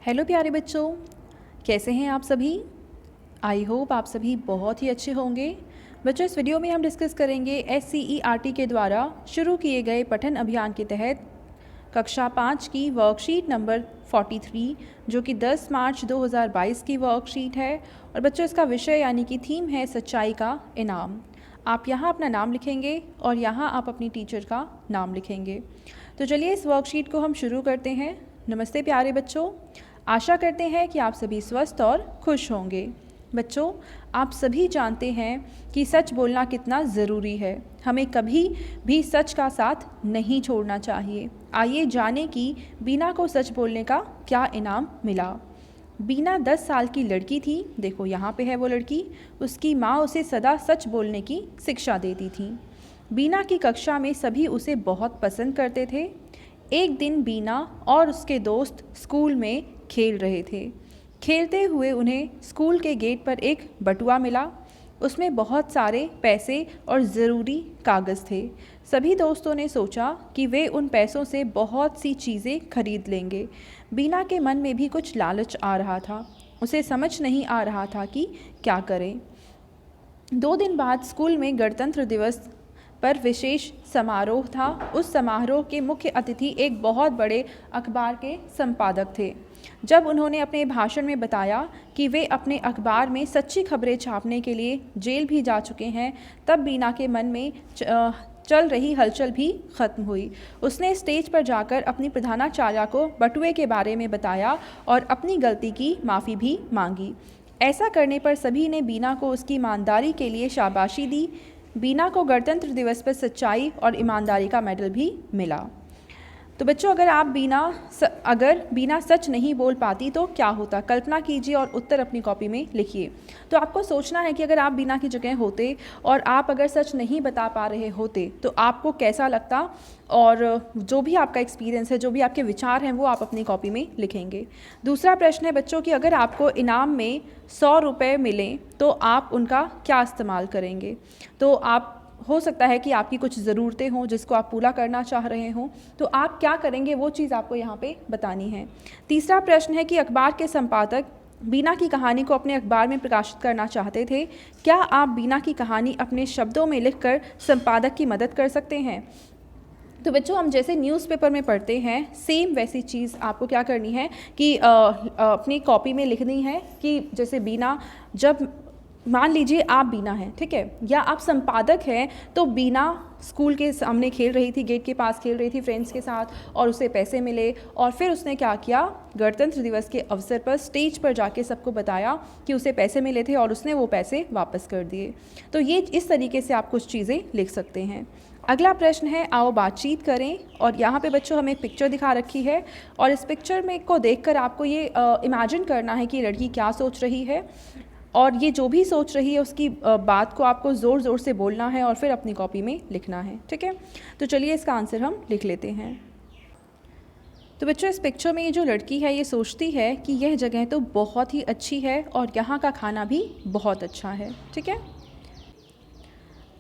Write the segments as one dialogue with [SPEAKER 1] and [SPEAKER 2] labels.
[SPEAKER 1] Hello प्यारे बच्चों, कैसे हैं आप सभी। आई होप आप सभी बहुत ही अच्छे होंगे। बच्चों, इस वीडियो में हम डिस्कस करेंगे SCERT के द्वारा शुरू किए गए पठन अभियान के तहत कक्षा 5 की वर्कशीट नंबर 43 जो कि 10 मार्च 2022 की वर्कशीट है। और बच्चों, इसका विषय यानी कि थीम है सच्चाई का इनाम। आप यहाँ अपना नाम लिखेंगे और यहाँ आप अपनी टीचर का नाम लिखेंगे। तो चलिए इस वर्कशीट को हम शुरू करते हैं। नमस्ते प्यारे बच्चों, आशा करते हैं कि आप सभी स्वस्थ और खुश होंगे। बच्चों, आप सभी जानते हैं कि सच बोलना कितना ज़रूरी है। हमें कभी भी सच का साथ नहीं छोड़ना चाहिए। आइए जानें कि बीना को सच बोलने का क्या इनाम मिला। बीना 10 साल की लड़की थी। देखो यहाँ पे है वो लड़की। उसकी माँ उसे सदा सच बोलने की शिक्षा देती थी। बीना की कक्षा में सभी उसे बहुत पसंद करते थे। एक दिन बीना और उसके दोस्त स्कूल में खेल रहे थे। खेलते हुए उन्हें स्कूल के गेट पर एक बटुआ मिला। उसमें बहुत सारे पैसे और ज़रूरी कागज़ थे। सभी दोस्तों ने सोचा कि वे उन पैसों से बहुत सी चीज़ें खरीद लेंगे। बीना के मन में भी कुछ लालच आ रहा था। उसे समझ नहीं आ रहा था कि क्या करें। 2 दिन बाद स्कूल में गणतंत्र दिवस पर विशेष समारोह था। उस समारोह के मुख्य अतिथि एक बहुत बड़े अखबार के संपादक थे। जब उन्होंने अपने भाषण में बताया कि वे अपने अखबार में सच्ची खबरें छापने के लिए जेल भी जा चुके हैं, तब बीना के मन में चल रही हलचल भी खत्म हुई। उसने स्टेज पर जाकर अपनी प्रधानाचार्य को बटुए के बारे में बताया और अपनी गलती की माफ़ी भी मांगी। ऐसा करने पर सभी ने बीना को उसकी ईमानदारी के लिए शाबाशी दी। बीना को गणतंत्र दिवस पर सच्चाई और ईमानदारी का मेडल भी मिला। तो बच्चों, अगर बीना सच नहीं बोल पाती तो क्या होता, कल्पना कीजिए और उत्तर अपनी कॉपी में लिखिए। तो आपको सोचना है कि अगर आप बीना की जगह होते और आप अगर सच नहीं बता पा रहे होते तो आपको कैसा लगता, और जो भी आपका एक्सपीरियंस है, जो भी आपके विचार हैं, वो आप अपनी कॉपी में लिखेंगे। दूसरा प्रश्न है बच्चों कि अगर आपको इनाम में 100 रुपये मिलें तो आप उनका क्या इस्तेमाल करेंगे। तो आप हो सकता है कि आपकी कुछ ज़रूरतें हों जिसको आप पूरा करना चाह रहे हों, तो आप क्या करेंगे वो चीज़ आपको यहाँ पे बतानी है। तीसरा प्रश्न है कि अखबार के संपादक बीना की कहानी को अपने अखबार में प्रकाशित करना चाहते थे। क्या आप बीना की कहानी अपने शब्दों में लिखकर संपादक की मदद कर सकते हैं। तो बच्चों, हम जैसे न्यूज़पेपर में पढ़ते हैं, सेम वैसी चीज़ आपको क्या करनी है कि अपनी कॉपी में लिखनी है कि जैसे बीना, जब मान लीजिए आप बीना हैं, ठीक है, या आप संपादक हैं, तो बीना स्कूल के सामने खेल रही थी, गेट के पास खेल रही थी फ्रेंड्स के साथ, और उसे पैसे मिले और फिर उसने क्या किया, गणतंत्र दिवस के अवसर पर स्टेज पर जाके सबको बताया कि उसे पैसे मिले थे और उसने वो पैसे वापस कर दिए। तो ये इस तरीके से आप कुछ चीज़ें लिख सकते हैं। अगला प्रश्न है, आओ बातचीत करें। और यहाँ पे बच्चों हमें एक पिक्चर दिखा रखी है और इस पिक्चर में को देखकर आपको ये इमेजिन करना है कि लड़की क्या सोच रही है, और ये जो भी सोच रही है उसकी बात को आपको ज़ोर ज़ोर से बोलना है और फिर अपनी कॉपी में लिखना है, ठीक है। तो चलिए इसका आंसर हम लिख लेते हैं। तो बच्चों, इस पिक्चर में ये जो लड़की है ये सोचती है कि यह जगह तो बहुत ही अच्छी है और यहाँ का खाना भी बहुत अच्छा है, ठीक है।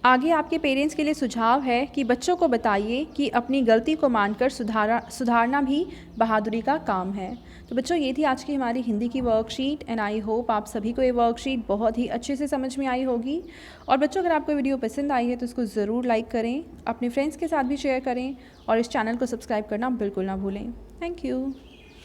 [SPEAKER 1] आगे आपके पेरेंट्स के लिए सुझाव है कि बच्चों को बताइए कि अपनी गलती को मानकर सुधारना भी बहादुरी का काम है। तो बच्चों, ये थी आज की हमारी हिंदी की वर्कशीट एंड आई होप आप सभी को ये वर्कशीट बहुत ही अच्छे से समझ में आई होगी। और बच्चों, अगर आपको वीडियो पसंद आई है तो इसको ज़रूर लाइक करें, अपने फ्रेंड्स के साथ भी शेयर करें और इस चैनल को सब्सक्राइब करना बिल्कुल ना भूलें। Thank you.